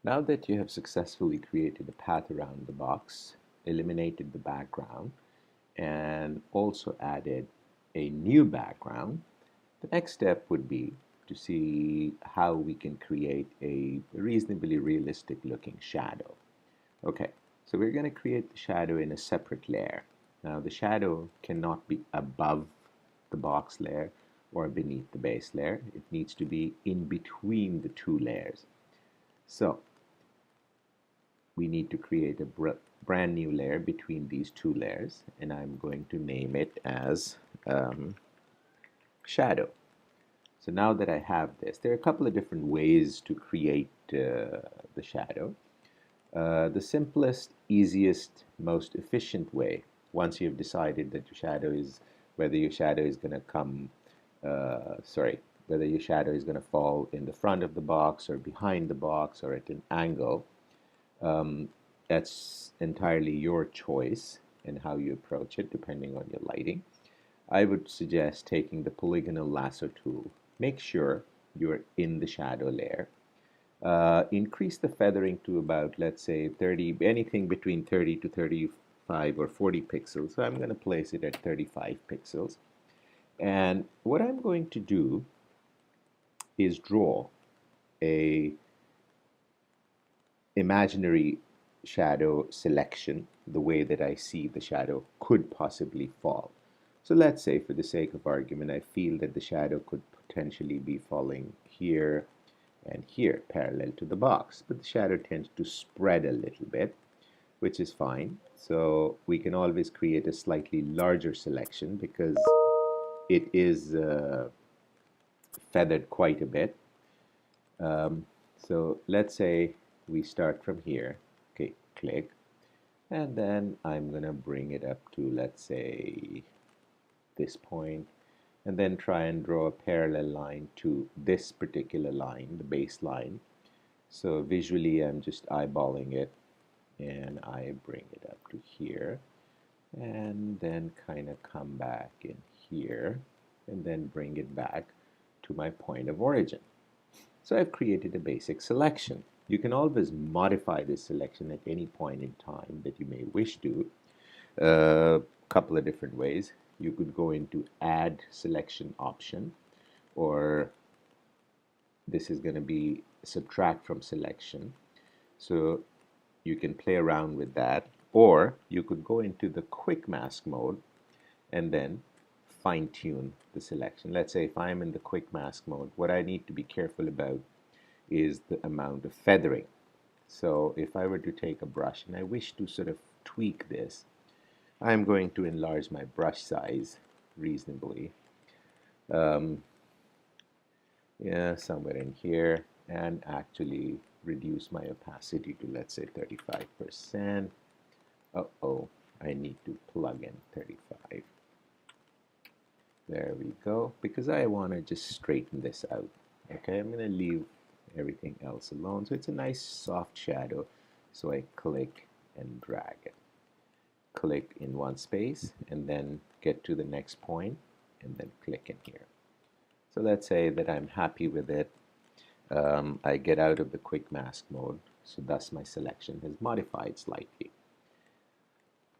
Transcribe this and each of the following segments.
Now that you have successfully created a path around the box, eliminated the background, and also added a new background, the next step would be to see how we can create a reasonably realistic looking shadow. Okay, so we're going to create the shadow in a separate layer. Now the shadow cannot be above the box layer or beneath the base layer. It needs to be in between the two layers. So we need to create a brand new layer between these two layers, and I'm going to name it as shadow. So now that I have this, there are a couple of different ways to create the shadow. The simplest, easiest, most efficient way, once you've decided that your shadow is, whether your shadow is going to come, whether your shadow is going to fall in the front of the box or behind the box or at an angle, um, that's entirely your choice and how you approach it depending on your lighting. I would suggest taking the polygonal lasso tool. Make sure you're in the shadow layer. Increase the feathering to about, let's say, 30, anything between 30 to 35 or 40 pixels. So I'm going to place it at 35 pixels. And what I'm going to do is draw a imaginary shadow selection, the way that I see the shadow could possibly fall. So let's say, for the sake of argument, I feel that the shadow could potentially be falling here and here, parallel to the box. But the shadow tends to spread a little bit, which is fine. So we can always create a slightly larger selection because it is feathered quite a bit. Um, so let's say we start from here. Okay, click. And then I'm going to bring it up to, let's say, this point, and then try and draw a parallel line to this particular line, the base line. So visually, I'm just eyeballing it, and I bring it up to here, and then kind of come back in here, and then bring it back to my point of origin. So I've created a basic selection. You can always modify this selection at any point in time that you may wish to. A couple of different ways. You could go into add selection option, or this is going to be subtract from selection. So you can play around with that, or you could go into the quick mask mode and then fine tune the selection. Let's say if I'm in the quick mask mode, what I need to be careful about is the amount of feathering. So if I were to take a brush and I wish to sort of tweak this, I'm going to enlarge my brush size reasonably. Um, yeah, somewhere in here, and actually reduce my opacity to, let's say, 35%. Uh-oh, I need to plug in 35. There we go, because I want to just straighten this out. Okay, I'm going to leave everything else alone. So it's a nice soft shadow. So I click and drag it. Click in one space and then get to the next point and then click in here. So let's say that I'm happy with it. I get out of the quick mask mode, so thus my selection has modified slightly.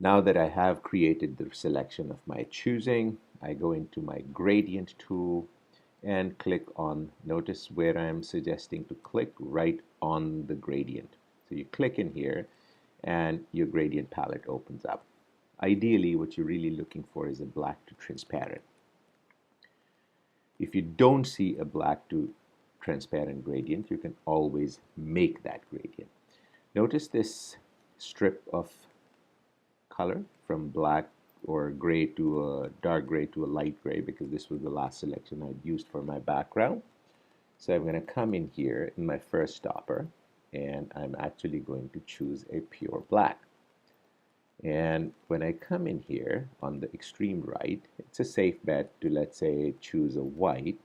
Now that I have created the selection of my choosing, I go into my gradient tool and click on, notice where I'm suggesting to click, right on the gradient. So you click in here and your gradient palette opens up. Ideally, what you're really looking for is a black to transparent. If you don't see a black to transparent gradient, you can always make that gradient. Notice this strip of color from black or gray to a dark gray to a light gray, because this was the last selection I'd used for my background. So I'm going to come in here in my first stopper, and I'm actually going to choose a pure black. And when I come in here on the extreme right, it's a safe bet to, let's say, choose a white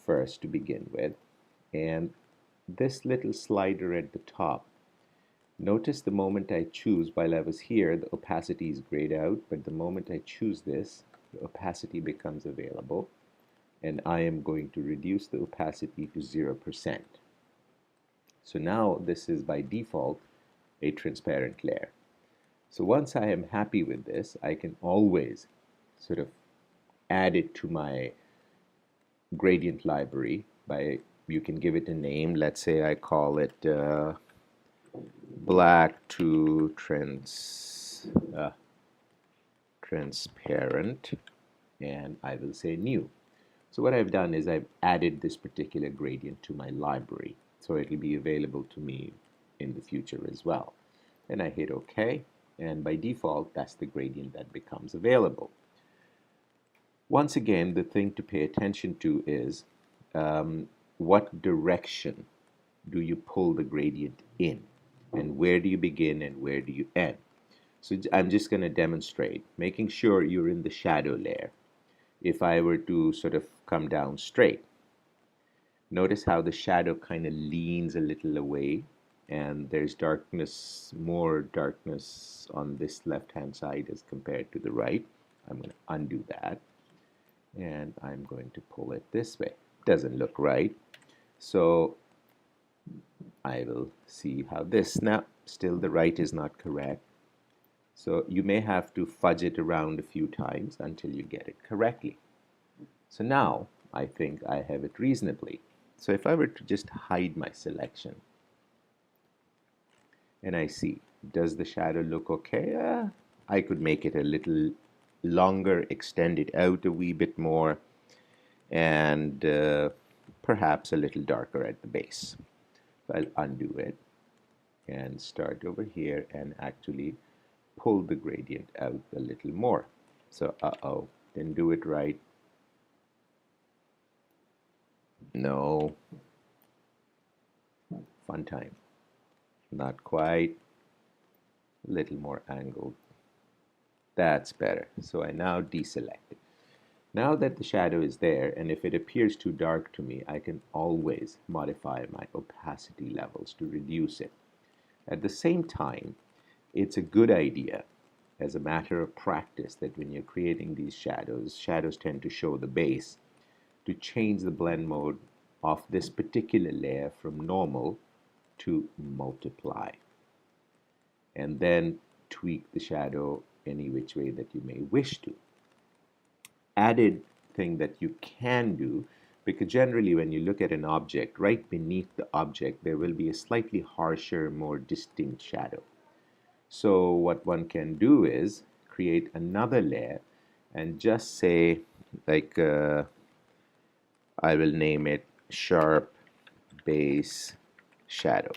first to begin with. And this little slider at the top, notice the moment I choose, while I was here, the opacity is grayed out, but the moment I choose this, the opacity becomes available, and I am going to reduce the opacity to 0%. So now this is by default a transparent layer. So once I am happy with this, I can always sort of add it to my gradient library by, you can give it a name. Let's say I call it black to transparent, and I will say new. So what I've done is I've added this particular gradient to my library, so it will be available to me in the future as well. Then I hit OK, and by default that's the gradient that becomes available. Once again, the thing to pay attention to is what direction do you pull the gradient in, and where do you begin and where do you end. So I'm just going to demonstrate, making sure you're in the shadow layer. If I were to sort of come down straight, notice how the shadow kind of leans a little away, and there's darkness, more darkness on this left-hand side as compared to the right. I'm going to undo that, and I'm going to pull it this way. Doesn't look right, so I will see how this, now still the right is not correct, so you may have to fudge it around a few times until you get it correctly. So now I think I have it reasonably. So if I were to just hide my selection and I see, does the shadow look okay? I could make it a little longer, extend it out a wee bit more, and perhaps a little darker at the base. So I'll undo it and start over here and actually pull the gradient out a little more. So didn't do it right. No. Fun time. Not quite. A little more angled. That's better. So I now deselect it. Now that the shadow is there, and if it appears too dark to me, I can always modify my opacity levels to reduce it. At the same time, it's a good idea, as a matter of practice, that when you're creating these shadows tend to show the base, to change the blend mode of this particular layer from normal to multiply, and then tweak the shadow any which way that you may wish to. Added thing that you can do, because generally when you look at an object, right beneath the object there will be a slightly harsher, more distinct shadow. So what one can do is create another layer and just say, like, I will name it sharp base shadow.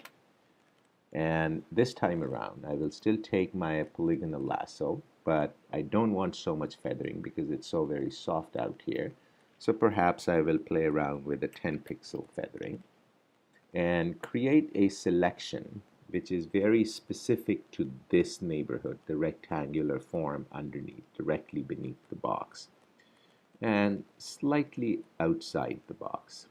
And this time around I will still take my polygonal lasso, but I don't want so much feathering because it's so very soft out here. So perhaps I will play around with a 10 pixel feathering and create a selection which is very specific to this neighborhood, the rectangular form underneath, directly beneath the box, and slightly outside the box,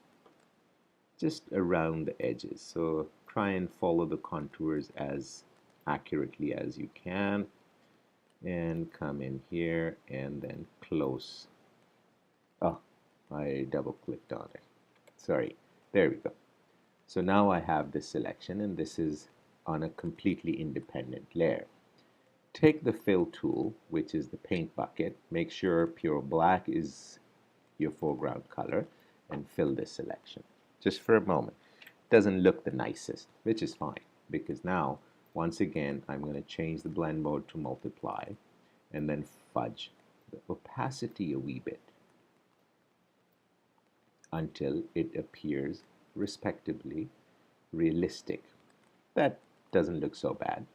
just around the edges. So try and follow the contours as accurately as you can, and come in here and then close. Oh, I double clicked on it. Sorry. There we go. So now I have this selection, and this is on a completely independent layer. Take the fill tool, which is the paint bucket, make sure pure black is your foreground color, and fill this selection just for a moment. Doesn't look the nicest, which is fine, because now once again I'm going to change the blend mode to multiply and then fudge the opacity a wee bit until it appears respectably realistic. That doesn't look so bad.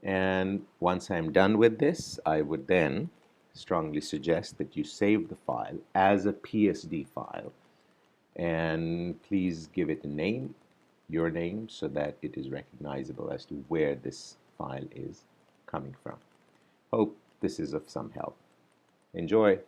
And once I'm done with this, I would then strongly suggest that you save the file as a PSD file, and please give it a name, your name, so that it is recognizable as to where this file is coming from. Hope this is of some help. Enjoy!